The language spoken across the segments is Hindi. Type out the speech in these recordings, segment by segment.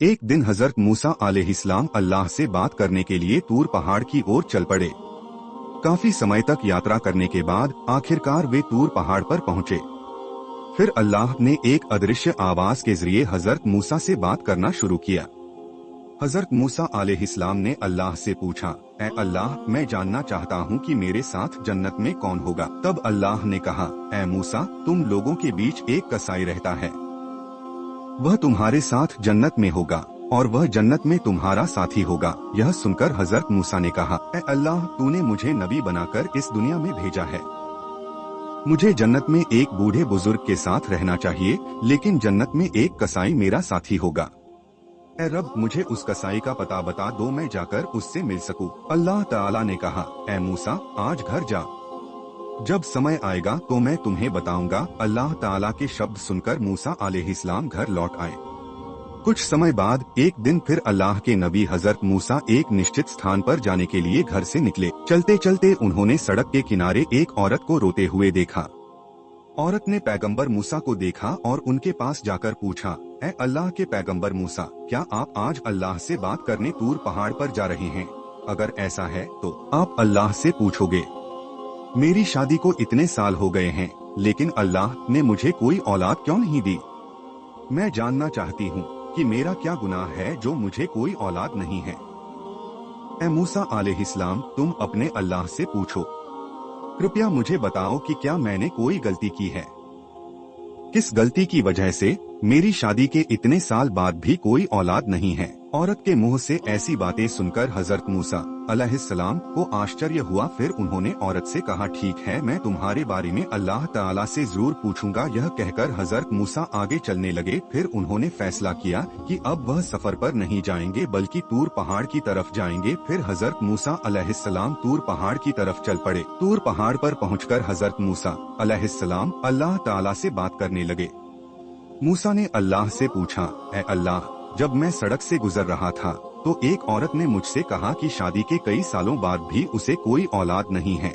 एक दिन हजरत मूसा अलैहिस्सलाम अल्लाह से बात करने के लिए तूर पहाड़ की ओर चल पड़े। काफी समय तक यात्रा करने के बाद आखिरकार वे तूर पहाड़ पर पहुँचे। फिर अल्लाह ने एक अदृश्य आवाज के जरिए हजरत मूसा से बात करना शुरू किया। हजरत मूसा अलैहिस्सलाम ने अल्लाह से पूछा, ऐ अल्लाह, मैं जानना चाहता हूँ कि मेरे साथ जन्नत में कौन होगा। तब अल्लाह ने कहा, ऐ मूसा, तुम लोगों के बीच एक कसाई रहता है, वह तुम्हारे साथ जन्नत में होगा और वह जन्नत में तुम्हारा साथी होगा। यह सुनकर हजरत मूसा ने कहा, ऐ अल्लाह, तूने मुझे नबी बनाकर इस दुनिया में भेजा है। मुझे जन्नत में एक बूढ़े बुजुर्ग के साथ रहना चाहिए, लेकिन जन्नत में एक कसाई मेरा साथी होगा। ऐ रब, मुझे उस कसाई का पता बता दो, मैं जाकर उससे मिल सकूं। अल्लाह ताला ने कहा, ऐ मूसा, आज घर जा, जब समय आएगा तो मैं तुम्हें बताऊंगा। अल्लाह ताला के शब्द सुनकर मूसा अलैहिस्सलाम घर लौट आए। कुछ समय बाद एक दिन फिर अल्लाह के नबी हजरत मूसा एक निश्चित स्थान पर जाने के लिए घर से निकले। चलते चलते उन्होंने सड़क के किनारे एक औरत को रोते हुए देखा। औरत ने पैगंबर मूसा को देखा और उनके पास जाकर पूछा, ऐ अल्लाह के पैगंबर मूसा, क्या आप आज अल्लाह से बात करने तूर पहाड़ पर जा रहे हैं? अगर ऐसा है तो आप अल्लाह से पूछोगे, मेरी शादी को इतने साल हो गए हैं, लेकिन अल्लाह ने मुझे कोई औलाद क्यों नहीं दी? मैं जानना चाहती हूँ कि मेरा क्या गुनाह है जो मुझे कोई औलाद नहीं है। ऐ मूसा अलैहिस्सलाम, तुम अपने अल्लाह से पूछो। कृपया मुझे बताओ कि क्या मैंने कोई गलती की है? किस गलती की वजह से मेरी शादी के इतने साल बाद भी कोई औलाद नहीं है? औरत के मुंह से ऐसी बातें सुनकर हजरत मूसा अलैहिस्सलाम को आश्चर्य हुआ। फिर उन्होंने औरत से कहा, ठीक है, मैं तुम्हारे बारे में अल्लाह ताला से जरूर पूछूंगा। यह कहकर हजरत मूसा आगे चलने लगे। फिर उन्होंने फैसला किया कि अब वह सफर पर नहीं जाएंगे बल्कि तूर पहाड़ की तरफ जाएंगे। फिर हजरत मूसा अलैहिस्सलाम तूर पहाड़ की तरफ चल पड़े। तूर पहाड़ पर पहुंचकर हजरत मूसा अलैहिस्सलाम अल्लाह ताला से बात करने लगे। मूसा ने अल्लाह से पूछा, ऐ अल्लाह, जब मैं सड़क से गुजर रहा था तो एक औरत ने मुझसे कहा कि शादी के कई सालों बाद भी उसे कोई औलाद नहीं है।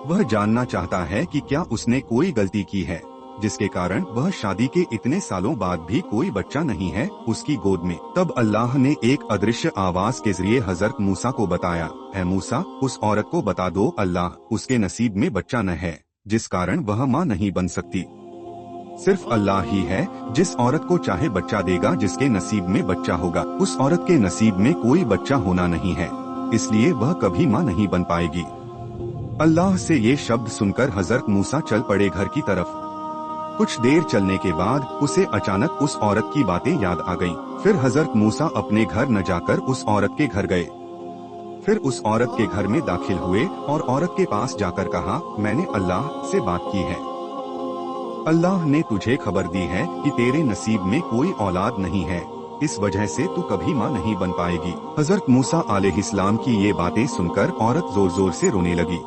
वह जानना चाहता है कि क्या उसने कोई गलती की है जिसके कारण वह शादी के इतने सालों बाद भी कोई बच्चा नहीं है उसकी गोद में। तब अल्लाह ने एक अदृश्य आवाज के जरिए हजरत मूसा को बताया, ऐ मूसा, उस औरत को बता दो, अल्लाह उसके नसीब में बच्चा न है जिस कारण वह माँ नहीं बन सकती। सिर्फ अल्लाह ही है जिस औरत को चाहे बच्चा देगा, जिसके नसीब में बच्चा होगा। उस औरत के नसीब में कोई बच्चा होना नहीं है, इसलिए वह कभी माँ नहीं बन पाएगी। अल्लाह से ये शब्द सुनकर हजरत मूसा चल पड़े घर की तरफ। कुछ देर चलने के बाद उसे अचानक उस औरत की बातें याद आ गईं। फिर हजरत मूसा अपने घर न जाकर उस औरत के घर गए। फिर उस औरत के घर में दाखिल हुए और औरत के पास जाकर कहा, मैंने अल्लाह से बात की है। अल्लाह ने तुझे खबर दी है कि तेरे नसीब में कोई औलाद नहीं है, इस वजह से तू कभी माँ नहीं बन पाएगी। हजरत मूसा अलैहिस्सलाम की ये बातें सुनकर औरत जोर जोर से रोने लगी।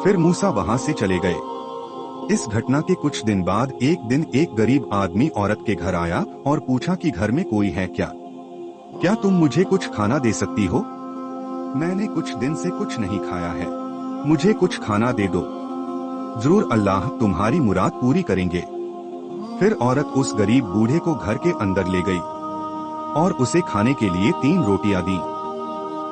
फिर मूसा वहाँ से चले गए। इस घटना के कुछ दिन बाद एक दिन एक गरीब आदमी औरत के घर आया और पूछा कि घर में कोई है क्या? क्या तुम मुझे कुछ खाना दे सकती हो? मैंने कुछ दिन से कुछ नहीं खाया है, मुझे कुछ खाना दे दो, जरूर अल्लाह तुम्हारी मुराद पूरी करेंगे। फिर औरत उस गरीब बूढ़े को घर के अंदर ले गई और उसे खाने के लिए 3 रोटियां दी।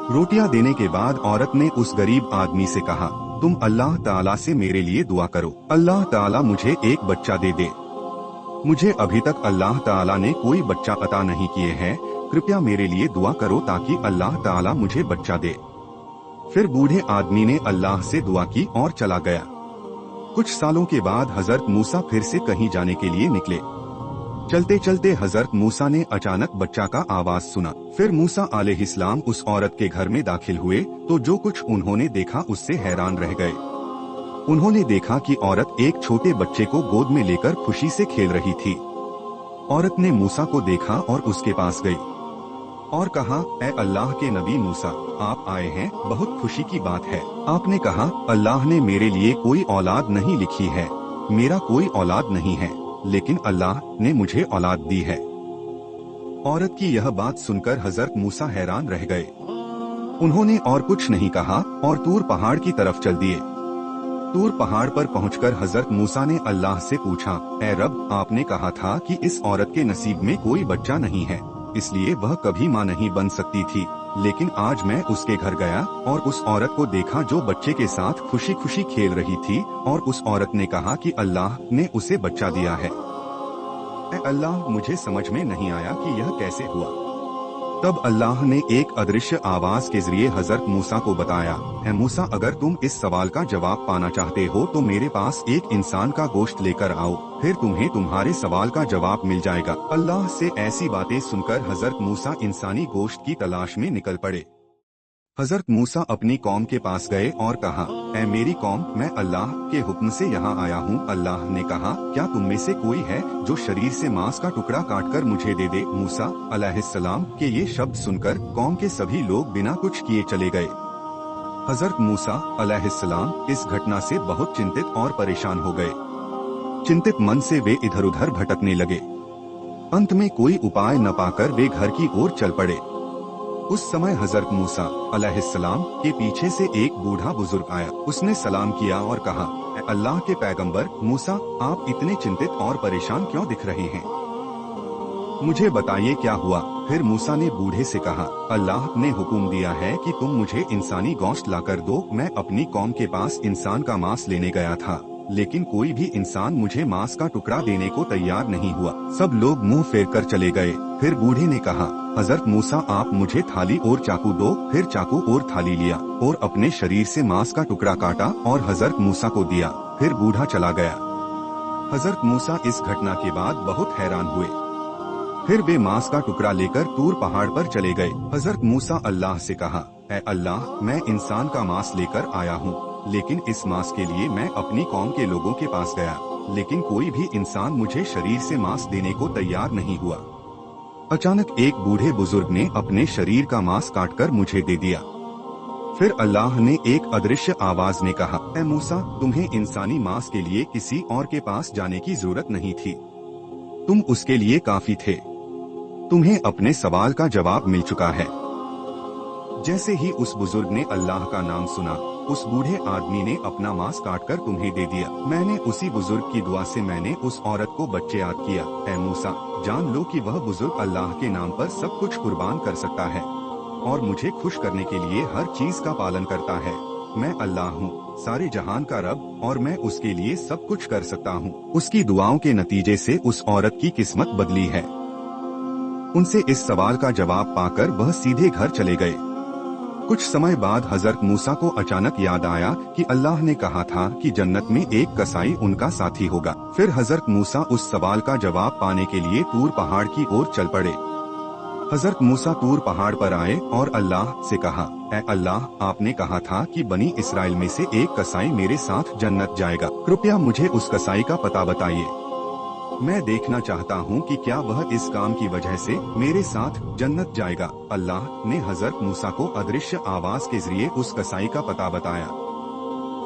रोटियां देने के बाद औरत ने उस गरीब आदमी से कहा, तुम अल्लाह ताला से मेरे लिए दुआ करो, अल्लाह ताला मुझे एक बच्चा दे दे। मुझे अभी तक अल्लाह ताला ने कोई बच्चा अता नहीं किए हैं, कृपया मेरे लिए दुआ करो ताकि अल्लाह ताला मुझे बच्चा दे। फिर बूढ़े आदमी ने अल्लाह से दुआ की और चला गया। कुछ सालों के बाद हजरत मूसा फिर से कहीं जाने के लिए निकले। चलते चलते हजरत मूसा ने अचानक बच्चा का आवाज सुना। फिर मूसा अलैहिस्सलाम उस औरत के घर में दाखिल हुए तो जो कुछ उन्होंने देखा उससे हैरान रह गए। उन्होंने देखा कि औरत एक छोटे बच्चे को गोद में लेकर खुशी से खेल रही थी। औरत ने मूसा को देखा और उसके पास गई और कहा, ऐ अल्लाह के नबी मूसा, आप आए हैं, बहुत खुशी की बात है। आपने कहा, अल्लाह ने मेरे लिए कोई औलाद नहीं लिखी है, मेरा कोई औलाद नहीं है, लेकिन अल्लाह ने मुझे औलाद दी है। औरत की यह बात सुनकर हजरत मूसा हैरान रह गए। उन्होंने और कुछ नहीं कहा और तूर पहाड़ की तरफ चल दिए। तूर पहाड़ पर पहुंचकर हजरत मूसा ने अल्लाह से पूछा, ऐ रब, आपने कहा था कि इस औरत के नसीब में कोई बच्चा नहीं है, इसलिए वह कभी मां नहीं बन सकती थी। लेकिन आज मैं उसके घर गया और उस औरत को देखा जो बच्चे के साथ खुशी खुशी खेल रही थी, और उस औरत ने कहा कि अल्लाह ने उसे बच्चा दिया है। ऐ अल्लाह, मुझे समझ में नहीं आया कि यह कैसे हुआ। तब अल्लाह ने एक अदृश्य आवाज के जरिए हजरत मूसा को बताया, है मूसा, अगर तुम इस सवाल का जवाब पाना चाहते हो तो मेरे पास एक इंसान का गोश्त लेकर आओ, फिर तुम्हें तुम्हारे सवाल का जवाब मिल जाएगा। अल्लाह से ऐसी बातें सुनकर हजरत मूसा इंसानी गोश्त की तलाश में निकल पड़े। हजरत मूसा अपनी कौम के पास गए और कहा, ऐ मेरी कौम, मैं अल्लाह के हुक्म से यहाँ आया हूँ। अल्लाह ने कहा, क्या तुम में से कोई है जो शरीर से मांस का टुकड़ा काटकर मुझे दे दे। मूसा अलैहिस्सलाम के ये शब्द सुनकर कौम के सभी लोग बिना कुछ किए चले गए। हजरत मूसा अलैहिस्सलाम इस घटना से बहुत चिंतित और परेशान हो गए। चिंतित मन से वे इधर उधर भटकने लगे। अंत में कोई उपाय न पाकर वे घर की ओर चल पड़े। उस समय हजरत मूसा अलैहिस्सलाम के पीछे से एक बूढ़ा बुजुर्ग आया। उसने सलाम किया और कहा, अल्लाह के पैगंबर मूसा, आप इतने चिंतित और परेशान क्यों दिख रहे हैं? मुझे बताइए क्या हुआ। फिर मूसा ने बूढ़े से कहा, अल्लाह ने हुक्म दिया है कि तुम मुझे इंसानी गोश्त लाकर दो। मैं अपनी कौम के पास इंसान का मांस लेने गया था, लेकिन कोई भी इंसान मुझे मांस का टुकड़ा देने को तैयार नहीं हुआ। सब लोग मुंह फेर कर चले गए। फिर बूढ़े ने कहा, हजरत मूसा, आप मुझे थाली और चाकू दो। फिर चाकू और थाली लिया और अपने शरीर से मांस का टुकड़ा काटा और हजरत मूसा को दिया। फिर बूढ़ा चला गया। हजरत मूसा इस घटना के बाद बहुत हैरान हुए। फिर वे मांस का टुकड़ा लेकर तूर पहाड़ पर चले गए। हजरत मूसा अल्लाह से कहा, ऐ अल्लाह, मैं इंसान का मांस लेकर आया हूँ, लेकिन इस मांस के लिए मैं अपनी कौम के लोगों के पास गया, लेकिन कोई भी इंसान मुझे शरीर से मांस देने को तैयार नहीं हुआ। अचानक एक बूढ़े बुजुर्ग ने अपने शरीर का मांस काटकर मुझे दे दिया। फिर अल्लाह ने एक अदृश्य आवाज में कहा, ऐ मूसा, तुम्हें इंसानी मांस के लिए किसी और के पास जाने की जरूरत नहीं थी, तुम उसके लिए काफी थे। तुम्हें अपने सवाल का जवाब मिल चुका है। जैसे ही उस बुजुर्ग ने अल्लाह का नाम सुना, उस बूढ़े आदमी ने अपना मांस काटकर तुम्हें दे दिया। मैंने उसी बुजुर्ग की दुआ से मैंने उस औरत को बच्चे याद किया। ऐ मूसा, जान लो कि वह बुजुर्ग अल्लाह के नाम पर सब कुछ कुर्बान कर सकता है और मुझे खुश करने के लिए हर चीज का पालन करता है। मैं अल्लाह हूँ, सारे जहान का रब, और मैं उसके लिए सब कुछ कर सकता हूँ। उसकी दुआओं के नतीजे से उस औरत की किस्मत बदली है। उनसे इस सवाल का जवाब पाकर वह सीधे घर चले गए। कुछ समय बाद हजरत मूसा को अचानक याद आया कि अल्लाह ने कहा था कि जन्नत में एक कसाई उनका साथी होगा। फिर हजरत मूसा उस सवाल का जवाब पाने के लिए तूर पहाड़ की ओर चल पड़े। हजरत मूसा तूर पहाड़ पर आए और अल्लाह से कहा, ऐ अल्लाह, आपने कहा था कि बनी इस्राइल में से एक कसाई मेरे साथ जन्नत जाएगा। कृपया मुझे उस कसाई का पता बताइए। मैं देखना चाहता हूँ कि क्या वह इस काम की वजह से मेरे साथ जन्नत जाएगा। अल्लाह ने हजरत मूसा को अदृश्य आवाज के जरिए उस कसाई का पता बताया।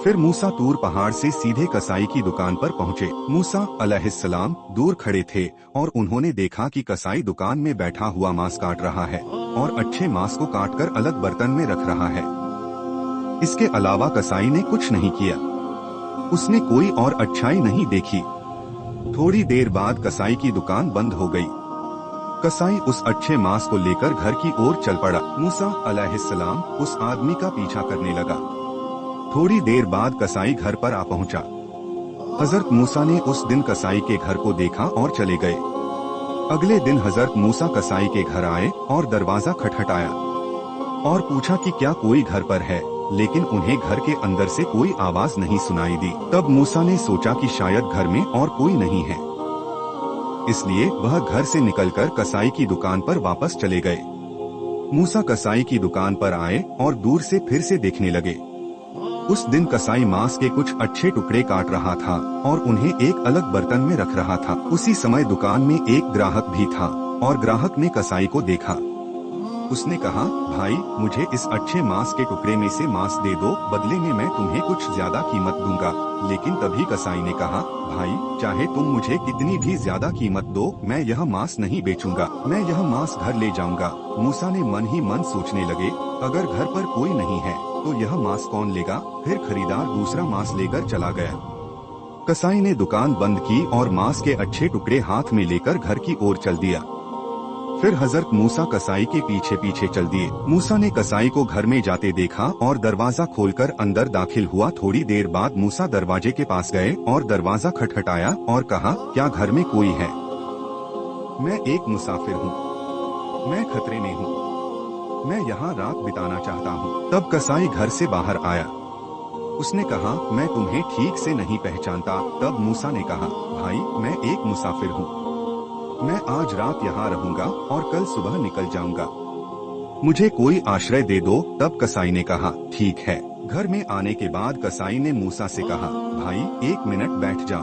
फिर मूसा तूर पहाड़ से सीधे कसाई की दुकान पर पहुँचे। मूसा अलैहिस्सलाम दूर खड़े थे और उन्होंने देखा कि कसाई दुकान में बैठा हुआ मांस काट रहा है और अच्छे मांस को काटकर अलग बर्तन में रख रहा है। इसके अलावा कसाई ने कुछ नहीं किया। उसने कोई और अच्छाई नहीं देखी। थोड़ी देर बाद कसाई की दुकान बंद हो गई। कसाई उस अच्छे मांस को लेकर घर की ओर चल पड़ा। मूसा अलैहिस्सलाम उस आदमी का पीछा करने लगा। थोड़ी देर बाद कसाई घर पर आ पहुंचा। हजरत मूसा ने उस दिन कसाई के घर को देखा और चले गए। अगले दिन हजरत मूसा कसाई के घर आए और दरवाजा खटखटाया और पूछा कि क्या कोई घर पर है, लेकिन उन्हें घर के अंदर से कोई आवाज नहीं सुनाई दी। तब मूसा ने सोचा कि शायद घर में और कोई नहीं है, इसलिए वह घर से निकलकर कसाई की दुकान पर वापस चले गए। मूसा कसाई की दुकान पर आए और दूर से फिर से देखने लगे। उस दिन कसाई मांस के कुछ अच्छे टुकड़े काट रहा था और उन्हें एक अलग बर्तन में रख रहा था। उसी समय दुकान में एक ग्राहक भी था और ग्राहक ने कसाई को देखा। उसने कहा, भाई, मुझे इस अच्छे मांस के टुकड़े में से मांस दे दो, बदले में मैं तुम्हें कुछ ज्यादा कीमत दूंगा। लेकिन तभी कसाई ने कहा, भाई, चाहे तुम मुझे कितनी भी ज्यादा कीमत दो, मैं यह मांस नहीं बेचूंगा, मैं यह मांस घर ले जाऊंगा। मूसा ने मन ही मन सोचने लगे, अगर घर पर कोई नहीं है तो यह मांस कौन लेगा? फिर खरीदार दूसरा मांस लेकर चला गया। कसाई ने दुकान बंद की और मांस के अच्छे टुकड़े हाथ में लेकर घर की ओर चल दिया। फिर हजरत मूसा कसाई के पीछे पीछे चल दिए। मूसा ने कसाई को घर में जाते देखा और दरवाजा खोलकर अंदर दाखिल हुआ। थोड़ी देर बाद मूसा दरवाजे के पास गए और दरवाजा खटखटाया और कहा, क्या घर में कोई है? मैं एक मुसाफिर हूँ, मैं खतरे में हूँ, मैं यहाँ रात बिताना चाहता हूँ। तब कसाई घर से बाहर आया। उसने कहा, मैं तुम्हें ठीक से नहीं पहचानता। तब मूसा ने कहा, भाई मैं एक मुसाफिर हूँ, मैं आज रात यहाँ रहूंगा और कल सुबह निकल जाऊंगा, मुझे कोई आश्रय दे दो। तब कसाई ने कहा, ठीक है। घर में आने के बाद कसाई ने मूसा से कहा, भाई 1 मिनट बैठ जा,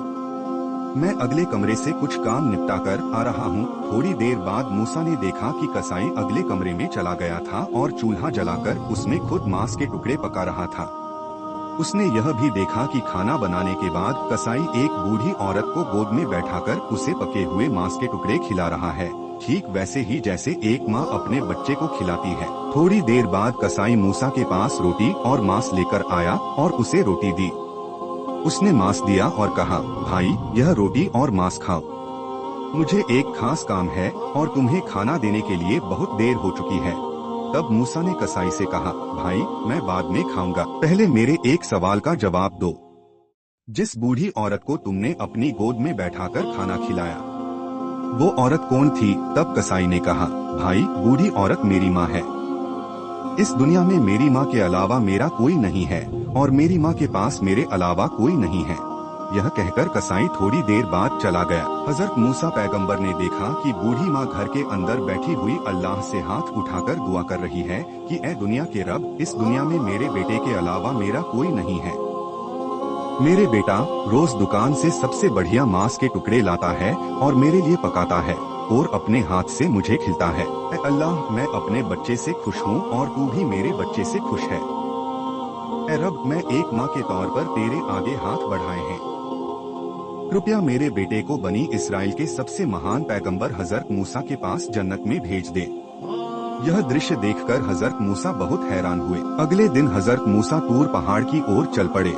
मैं अगले कमरे से कुछ काम निपटा कर आ रहा हूँ। थोड़ी देर बाद मूसा ने देखा कि कसाई अगले कमरे में चला गया था और चूल्हा जलाकर उसमें खुद मांस के टुकड़े पका रहा था। उसने यह भी देखा कि खाना बनाने के बाद कसाई एक बूढ़ी औरत को गोद में बैठाकर उसे पके हुए मांस के टुकड़े खिला रहा है, ठीक वैसे ही जैसे एक माँ अपने बच्चे को खिलाती है। थोड़ी देर बाद कसाई मूसा के पास रोटी और मांस लेकर आया और उसे रोटी दी। उसने मांस दिया और कहा, भाई यह रोटी और मांस खाओ, मुझे एक खास काम है और तुम्हें खाना देने के लिए बहुत देर हो चुकी है। तब मूसा ने कसाई से कहा, भाई मैं बाद में खाऊंगा, पहले मेरे एक सवाल का जवाब दो। जिस बूढ़ी औरत को तुमने अपनी गोद में बैठाकर खाना खिलाया, वो औरत कौन थी? तब कसाई ने कहा, भाई बूढ़ी औरत मेरी माँ है, इस दुनिया में मेरी माँ के अलावा मेरा कोई नहीं है और मेरी माँ के पास मेरे अलावा कोई नहीं है। यह कहकर कसाई थोड़ी देर बाद चला गया। हजरत मूसा पैगंबर ने देखा कि बूढ़ी माँ घर के अंदर बैठी हुई अल्लाह से हाथ उठाकर दुआ कर रही है कि ऐ दुनिया के रब, इस दुनिया में मेरे बेटे के अलावा मेरा कोई नहीं है। मेरे बेटा रोज दुकान से सबसे बढ़िया मांस के टुकड़े लाता है और मेरे लिए पकाता है और अपने हाथ से मुझे खिलाता है। ऐ अल्लाह, मैं अपने बच्चे से खुश हूँ और तू भी मेरे बच्चे से खुश है। ऐ रब, मैं एक माँ के तौर पर तेरे आगे हाथ बढ़ाए हैं, कृपया मेरे बेटे को बनी इस्राइल के सबसे महान पैगंबर हजरत मूसा के पास जन्नत में भेज दे। यह दृश्य देखकर हजरत मूसा बहुत हैरान हुए। अगले दिन हजरत मूसा तूर पहाड़ की ओर चल पड़े।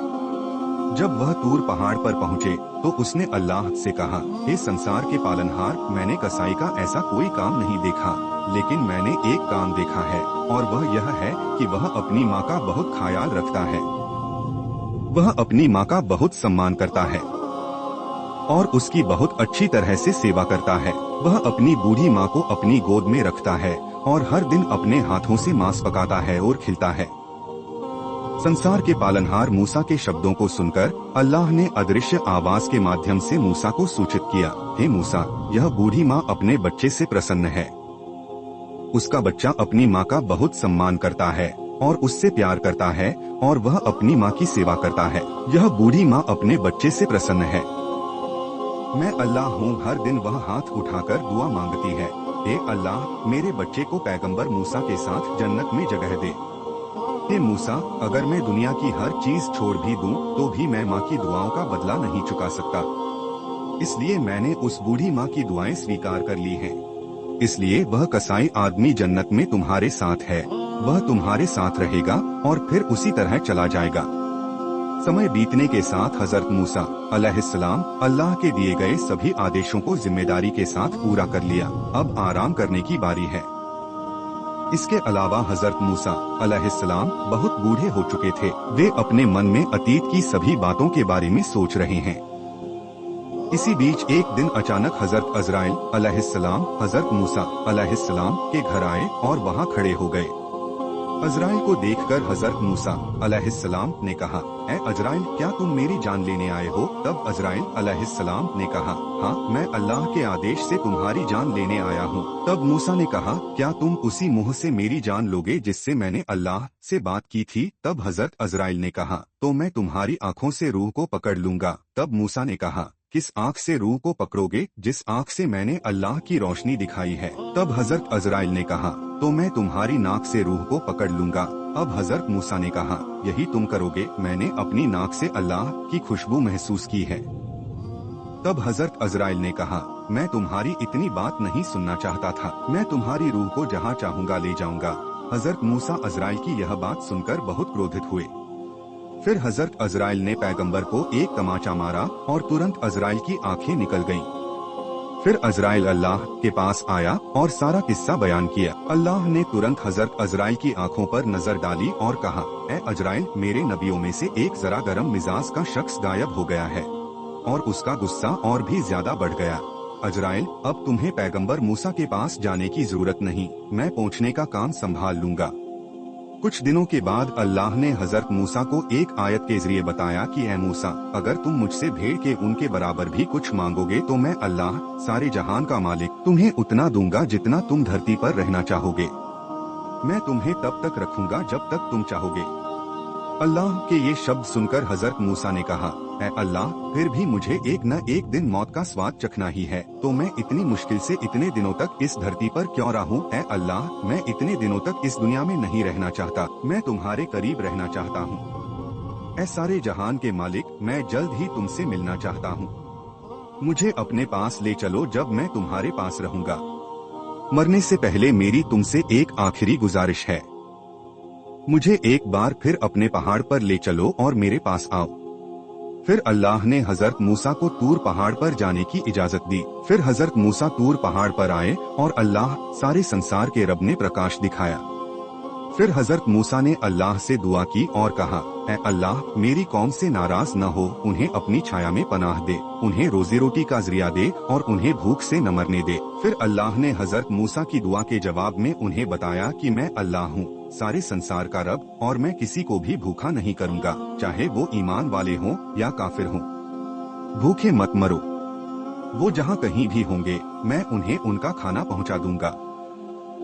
जब वह तूर पहाड़ पर पहुँचे तो उसने अल्लाह से कहा, हे संसार के पालनहार, मैंने कसाई का ऐसा कोई काम नहीं देखा, लेकिन मैंने एक काम देखा है और वह यह है कि वह अपनी माँ का बहुत ख्याल रखता है, वह अपनी माँ का बहुत सम्मान करता है और उसकी बहुत अच्छी तरह से सेवा करता है। वह अपनी बूढ़ी माँ को अपनी गोद में रखता है और हर दिन अपने हाथों से मांस पकाता है और खिलाता है। संसार के पालनहार मूसा के शब्दों को सुनकर अल्लाह ने अदृश्य आवाज के माध्यम से मूसा को सूचित किया, हे मूसा, यह बूढ़ी माँ अपने बच्चे से प्रसन्न है, उसका बच्चा अपनी माँ का बहुत सम्मान करता है और उससे प्यार करता है और वह अपनी माँ की सेवा करता है। यह बूढ़ी माँ अपने बच्चे से प्रसन्न है। मैं अल्लाह हूँ, हर दिन वह हाथ उठाकर दुआ मांगती है, हे अल्लाह, मेरे बच्चे को पैगंबर मूसा के साथ जन्नत में जगह दे। हे मूसा, अगर मैं दुनिया की हर चीज छोड़ भी दूं, तो भी मैं माँ की दुआओं का बदला नहीं चुका सकता, इसलिए मैंने उस बूढ़ी माँ की दुआएं स्वीकार कर ली हैं। इसलिए वह कसाई आदमी जन्नत में तुम्हारे साथ है, वह तुम्हारे साथ रहेगा और फिर उसी तरह चला जाएगा। समय बीतने के साथ हजरत मूसा अलैहिस्सलाम अल्लाह के दिए गए सभी आदेशों को जिम्मेदारी के साथ पूरा कर लिया। अब आराम करने की बारी है। इसके अलावा हजरत मूसा अलैहिस्सलाम बहुत बूढ़े हो चुके थे। वे अपने मन में अतीत की सभी बातों के बारे में सोच रहे हैं। इसी बीच एक दिन अचानक हजरत अज़राइल अलैहिस्सलाम हजरत मूसा अलैहिस्सलाम के घर आए और वहां खड़े हो गए। अज़राइल को देखकर हजरत मूसा अलैहिस्सलाम ने कहा, ऐ अज़राइल, क्या तुम मेरी जान लेने आए हो? तब अज़राइल अलैहिस्सलाम ने कहा, हाँ, मैं अल्लाह के आदेश से तुम्हारी जान लेने आया हूँ। तब मूसा ने कहा, क्या तुम उसी मुंह से मेरी जान लोगे जिससे मैंने अल्लाह से बात की थी? तब हजरत अज़राइल ने कहा, तो मैं तुम्हारी आँखों से रूह को पकड़ लूंगा। तब मूसा ने कहा, किस आँख से रूह को पकड़ोगे? जिस आँख से मैंने अल्लाह की रोशनी दिखाई है। तब हजरत अज़राइल ने कहा, तो मैं तुम्हारी नाक से रूह को पकड़ लूंगा। अब हजरत मूसा ने कहा, यही तुम करोगे? मैंने अपनी नाक से अल्लाह की खुशबू महसूस की है। तब हजरत अज़राइल ने कहा, मैं तुम्हारी इतनी बात नहीं सुनना चाहता था, मैं तुम्हारी रूह को जहाँ चाहूँगा ले जाऊँगा। हजरत मूसा अजराइल की यह बात सुनकर बहुत क्रोधित हुए। फिर हजरत अजराइल ने पैगंबर को एक तमाचा मारा और तुरंत अजराइल की आंखें निकल गईं। फिर अजराइल अल्लाह के पास आया और सारा किस्सा बयान किया। अल्लाह ने तुरंत हजरत अजराइल की आंखों पर नजर डाली और कहा, ए अजराइल, मेरे नबियों में से एक जरा गरम मिजाज का शख्स गायब हो गया है और उसका गुस्सा और भी ज्यादा बढ़ गया। अजराइल, अब तुम्हें पैगंबर मूसा के पास जाने की जरूरत नहीं, मैं पहुंचने का काम संभाल लूंगा। कुछ दिनों के बाद अल्लाह ने हजरत मूसा को एक आयत के जरिए बताया कि ए मूसा, अगर तुम मुझसे भेड़ के उनके बराबर भी कुछ मांगोगे तो मैं अल्लाह सारे जहान का मालिक तुम्हें उतना दूंगा जितना तुम धरती पर रहना चाहोगे। मैं तुम्हें तब तक रखूंगा जब तक तुम चाहोगे। अल्लाह के ये शब्द सुनकर हजरत मूसा ने कहा, ए अल्लाह, फिर भी मुझे एक न एक दिन मौत का स्वाद चखना ही है, तो मैं इतनी मुश्किल से इतने दिनों तक इस धरती पर क्यों रहूं? ए अल्लाह, मैं इतने दिनों तक इस दुनिया में नहीं रहना चाहता, मैं तुम्हारे करीब रहना चाहता हूँ। ए सारे जहान के मालिक, मैं जल्द ही तुमसे मिलना चाहता हूँ। मुझे अपने पास ले चलो जब मैं तुम्हारे पास रहूंगा। मरने से पहले मेरी तुमसे एक आखिरी गुजारिश है, मुझे एक बार फिर अपने पहाड़ पर ले चलो और मेरे पास आओ। फिर अल्लाह ने हजरत मूसा को तूर पहाड़ पर जाने की इजाजत दी। फिर हजरत मूसा तूर पहाड़ पर आए और अल्लाह सारे संसार के रब ने प्रकाश दिखाया। फिर हजरत मूसा ने अल्लाह से दुआ की और कहा, ए अल्लाह, मेरी कौम से नाराज न हो, उन्हें अपनी छाया में पनाह दे, उन्हें रोजी रोटी का जरिया दे और उन्हें भूख से न मरने दे। फिर अल्लाह ने हजरत मूसा की दुआ के जवाब में उन्हें बताया कि मैं अल्लाह हूँ, सारे संसार का रब, और मैं किसी को भी भूखा नहीं करूँगा, चाहे वो ईमान वाले हों या काफिर हों। भूखे मत मरो, वो जहाँ कहीं भी होंगे मैं उन्हें उनका खाना पहुँचा दूंगा।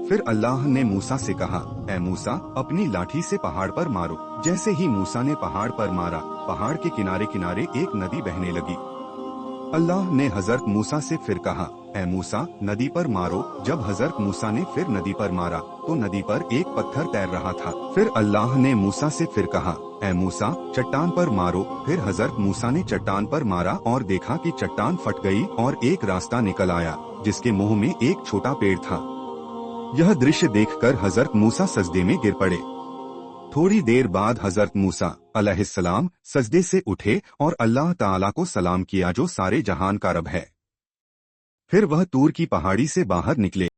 फिर अल्लाह ने मूसा से कहा, ए मूसा, अपनी लाठी से पहाड़ पर मारो। जैसे ही मूसा ने पहाड़ पर मारा, पहाड़ के किनारे किनारे एक नदी बहने लगी। अल्लाह ने हजरत मूसा से फिर कहा, ए मूसा, नदी पर मारो। जब हजरत मूसा ने फिर नदी पर मारा तो नदी पर एक पत्थर तैर रहा था। फिर अल्लाह ने मूसा से फिर कहा, ए मूसा, चट्टान पर मारो। फिर हजरत मूसा ने चट्टान पर मारा और देखा कि चट्टान फट गई और एक रास्ता निकल आया जिसके मुंह में एक छोटा पेड़ था। यह दृश्य देखकर हजरत मूसा सजदे में गिर पड़े। थोड़ी देर बाद हजरत मूसा अलैहिस्सलाम सजदे से उठे और अल्लाह ताला को सलाम किया जो सारे जहान का रब है। फिर वह तूर की पहाड़ी से बाहर निकले।